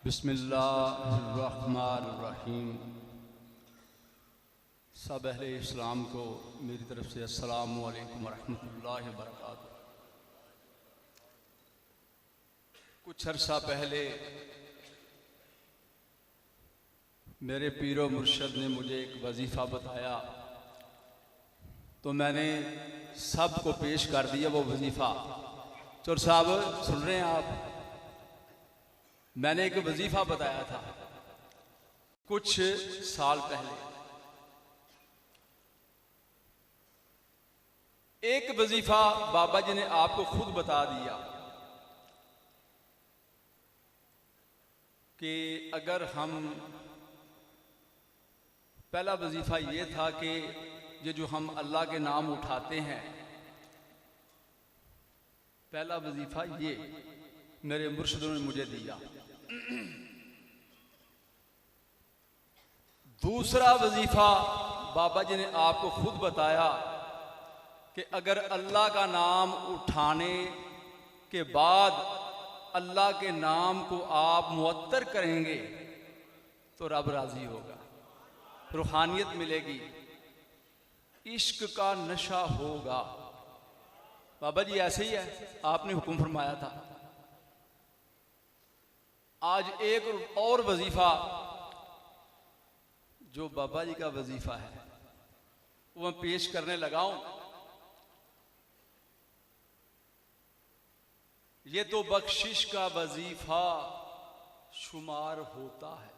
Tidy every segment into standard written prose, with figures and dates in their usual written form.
बिस्मिल्लाहिर्रहमानिर्रहीम। सब अहले इस्लाम को मेरी तरफ से अस्सलामु अलैकुम वरहमतुल्लाहि वबरकातुहू। कुछ अर्सा पहले मेरे पीरो मुर्शद ने मुझे एक वजीफ़ा बताया तो मैंने सबको पेश कर दिया वो वजीफ़ा। चोर साहब सुन रहे हैं आप? मैंने एक वजीफ़ा बताया था कुछ साल पहले। एक वजीफ़ा बाबा जी ने आपको खुद बता दिया कि अगर हम, पहला वजीफ़ा ये था कि ये जो हम अल्लाह के नाम उठाते हैं, पहला वजीफ़ा ये मेरे मुर्शिदों ने मुझे दिया। दूसरा वजीफ़ा बाबा जी ने आपको खुद बताया कि अगर अल्लाह का नाम उठाने के बाद अल्लाह के नाम को आप मुअत्तर करेंगे तो रब राज़ी होगा, रूहानियत मिलेगी, इश्क का नशा होगा। बाबा जी ऐसे ही है, आपने हुक्म फरमाया था। आज एक और वजीफ़ा जो बाबा जी का वजीफ़ा है वो मैं पेश करने लगा हूं। ये तो बख्शिश का वजीफ़ा शुमार होता है।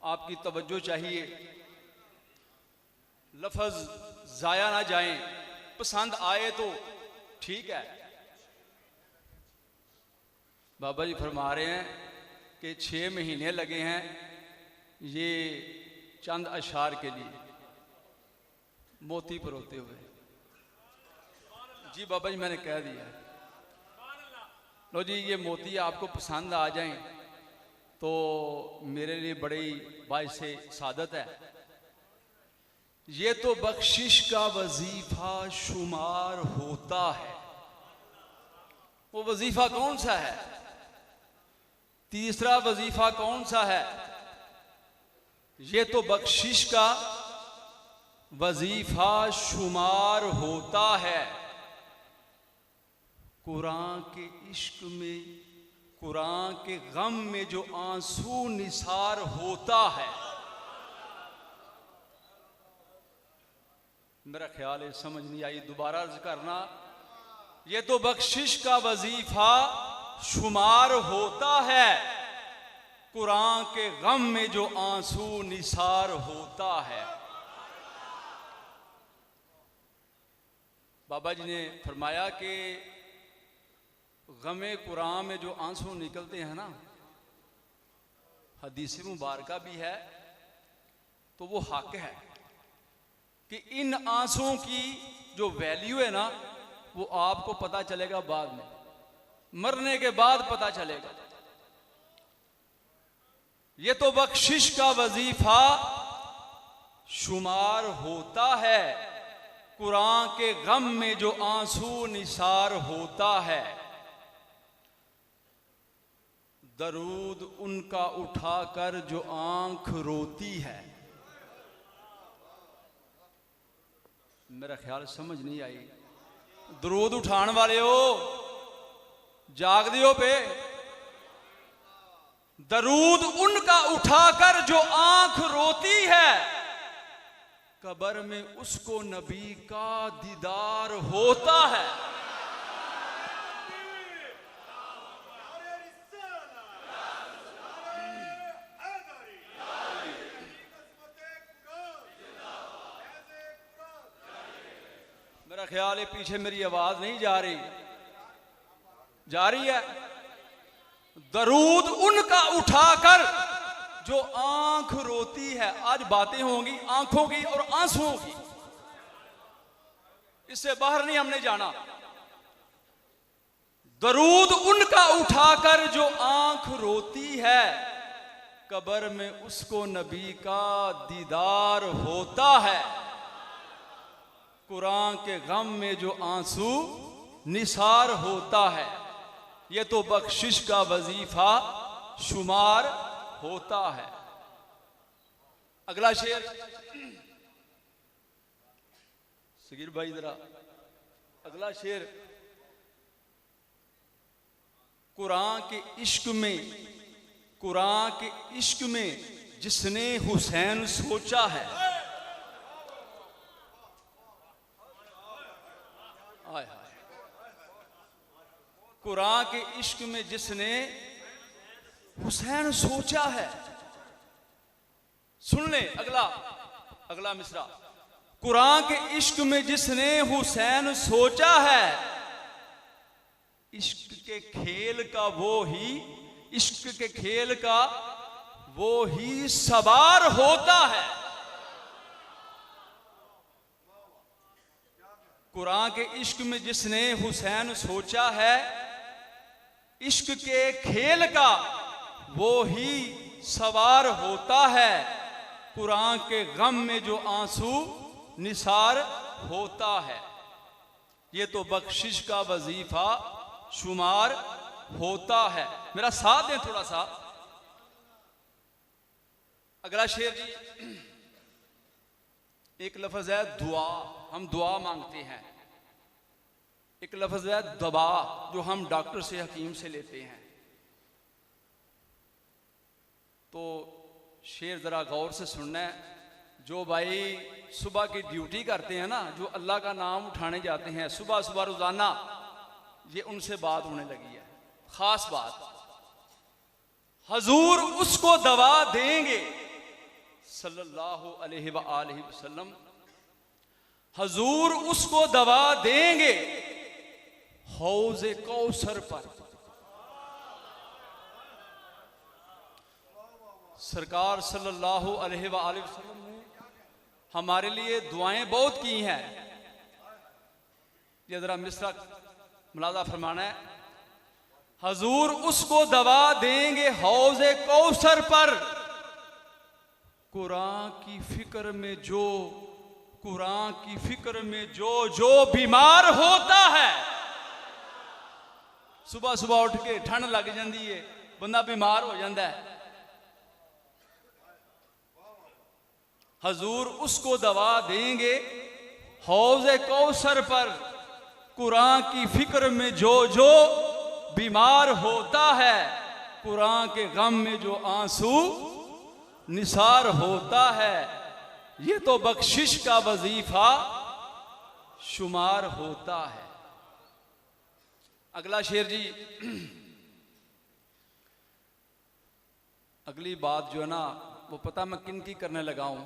आपकी तवज्जो चाहिए, लफ्ज़ ज़ाया ना जाएं, पसंद आए तो ठीक है। बाबा जी फरमा रहे हैं कि 6 महीने लगे हैं ये चंद अशार के लिए मोती परोते हुए। जी बाबा जी मैंने कह दिया। लो जी, ये मोती आपको पसंद आ जाएं तो मेरे लिए बड़ी बाइसे सादत है। ये तो बख्शिश का वजीफा शुमार होता है। वो वजीफा कौन सा है? तीसरा वजीफा कौन सा है? ये तो बख्शिश का वजीफा शुमार होता है। कुरान के इश्क में, कुरान के गम में जो आंसू निसार होता है। मेरा ख्याल है समझ नहीं आई, दोबारा अर्ज करना। ये तो बख्शिश का वजीफा शुमार होता है, कुरान के गम में जो आंसू निसार होता है। बाबा जी ने फरमाया कि गमे कुरान में जो आंसू निकलते हैं ना, हदीस मुबारका भी है तो वो हक है कि इन आंसुओं की जो वैल्यू है ना वो आपको पता चलेगा बाद में, मरने के बाद पता चलेगा। ये तो बख्शिश का वजीफा शुमार होता है, कुरान के गम में जो आंसू निसार होता है। दरूद उनका उठाकर जो आंख रोती है। मेरा ख्याल समझ नहीं आई। दरूद उठाने वाले हो, जाग दियो पे। दरूद उनका उठाकर जो आंख रोती है, कब्र में उसको नबी का दीदार होता है। मेरा ख्याल है पीछे मेरी आवाज नहीं जा रही, जा रही है। दरूद उनका उठाकर जो आंख रोती है। आज बातें होंगी आंखों की और आंसुओं की, इससे बाहर नहीं हमने जाना। दरूद उनका उठाकर जो आंख रोती है, कब्र में उसको नबी का दीदार होता है। कुरान के गम में जो आंसू निसार होता है। ये तो बख्शिश का वजीफा शुमार होता है। अगला शेर सगीर भाई जरा, अगला शेर, कुरान के इश्क में, कुरान के इश्क में जिसने हुसैन सोचा है, आय हाय, कुरान के इश्क में जिसने हुसैन सोचा है। सुन ले अगला, अगला मिसरा, कुरान के इश्क में जिसने हुसैन सोचा है, इश्क के खेल का वो ही, इश्क के खेल का वो ही सवार होता है। कुरान के इश्क में जिसने हुसैन सोचा है, इश्क के खेल का वो ही सवार होता है। कुरान के गम में जो आंसू निसार होता है, ये तो बख्शिश का वजीफा शुमार होता है। मेरा साथ दें थोड़ा सा। अगला शेर जी, एक लफ्ज है दुआ, हम दुआ मांगते हैं। एक लफ्ज है दवा, जो हम डॉक्टर से, हकीम से लेते हैं। तो शेर जरा गौर से सुनना है। जो भाई सुबह की ड्यूटी करते हैं ना, जो अल्लाह का नाम उठाने जाते हैं सुबह सुबह रोजाना, ये उनसे बात होने लगी है, खास बात। हजूर उसको दवा देंगे सल्लल्लाहु अलैहि वसल्लम, हजूर उसको दवा देंगे हौज़े कौसर पर। सरकार सल्लल्लाहु अलैहि वसल्लम ने हमारे लिए दुआएं बहुत की हैं। ये जरा मिसरा मुलाजा फरमाना है। हजूर उसको दवा देंगे हौज़े कौसर पर, कुरान की फिक्र में जो, कुरान की फिक्र में जो जो बीमार होता है। सुबह सुबह उठ के ठंड लग जाती है, बंदा बीमार हो जाता है, हजूर उसको दवा देंगे हौज़े कौसर पर, कुरान की फिक्र में जो जो बीमार होता है, कुरान के गम में जो आंसू निसार होता है, ये तो बख्शिश का वजीफा शुमार होता है। अगला शेर जी, अगली बात जो है ना, वो पता मैं किन की करने लगा हूं,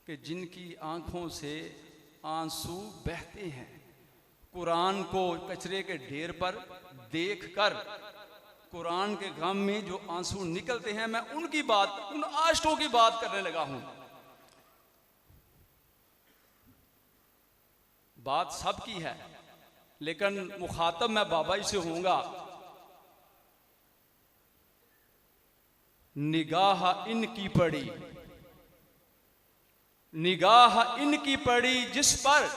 कि जिनकी आंखों से आंसू बहते हैं, कुरान को कचरे के ढेर पर देखकर कुरान के गम में जो आंसू निकलते हैं, मैं उनकी बात, उन आशिकों की बात करने लगा हूं। बात सबकी है, लेकिन मुखातब मैं बाबा जी से होऊंगा। निगाह इनकी पड़ी, निगाह इनकी पड़ी जिस पर,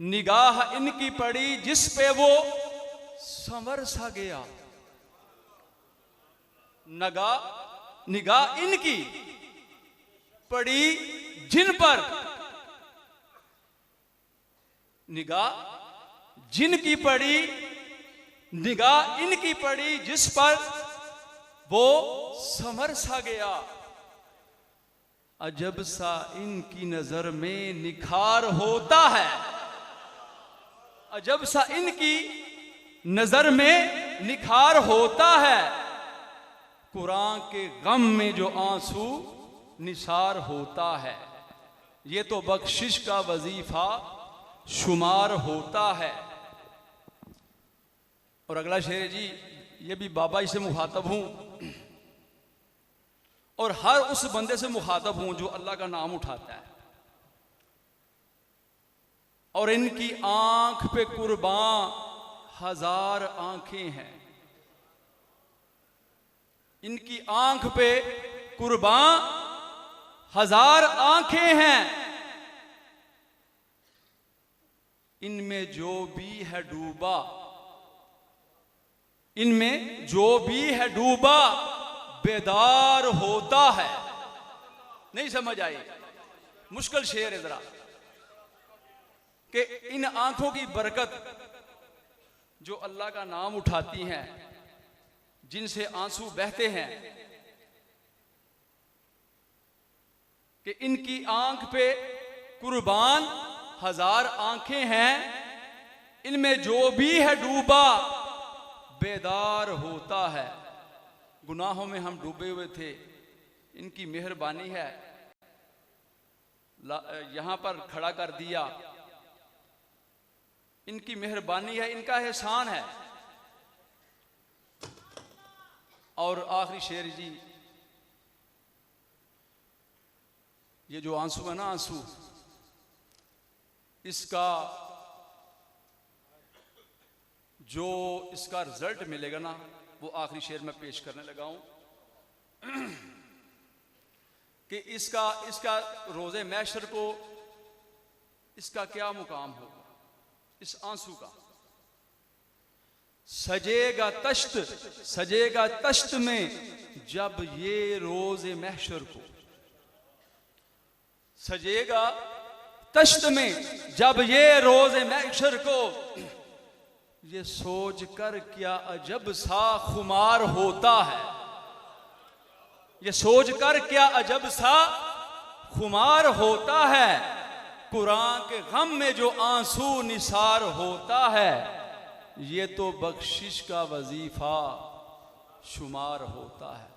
निगाह इनकी पड़ी जिस पे वो संवर सा गया। निगाह इनकी पड़ी जिन पर, निगाह जिनकी पड़ी, निगाह इनकी पड़ी जिस पर वो संवर सा गया। अजब सा इनकी नजर में निखार होता है, अजब सा इनकी नजर में निखार होता है, कुरान के गम में जो आंसू निसार होता है, ये तो बख्शिश का वजीफा शुमार होता है। और अगला शेर जी, ये भी बाबा जी से मुखातब हूं, और हर उस बंदे से मुखातब हूं जो अल्लाह का नाम उठाता है, और इनकी आंख पे कुर्बान हजार आंखें हैं, इनकी आंख पे कुर्बान हजार आंखें हैं, इनमें जो भी है डूबा इनमें जो भी है डूबा बेदार होता है। नहीं समझ आई? मुश्किल शेर है जरा, कि इन आंखों की बरकत जो अल्लाह का नाम उठाती हैं, जिनसे आंसू बहते हैं, कि इनकी आंख पे कुर्बान 1000 आंखें हैं, इनमें जो भी है डूबा बेदार होता है। गुनाहों में हम डूबे हुए थे, इनकी मेहरबानी है, यहां पर खड़ा कर दिया, इनकी मेहरबानी है, इनका एहसान है। और आखिरी शेर जी, ये जो आंसू है ना, आंसू, इसका जो इसका रिजल्ट मिलेगा ना, वो आखिरी शेर में पेश करने लगा हूं कि इसका रोज़े महशर को इसका क्या मुकाम होगा, इस आंसू का। सजेगा तश्त में जब ये रोज़े महशर को, सजेगा तश्त में जब ये रोज़े महशर को, ये सोच कर क्या अजब सा खुमार होता है, ये सोच कर क्या अजब सा खुमार होता है, कुरान के गम में जो आंसू निसार होता है, ये तो बख्शिश का वजीफा शुमार होता है।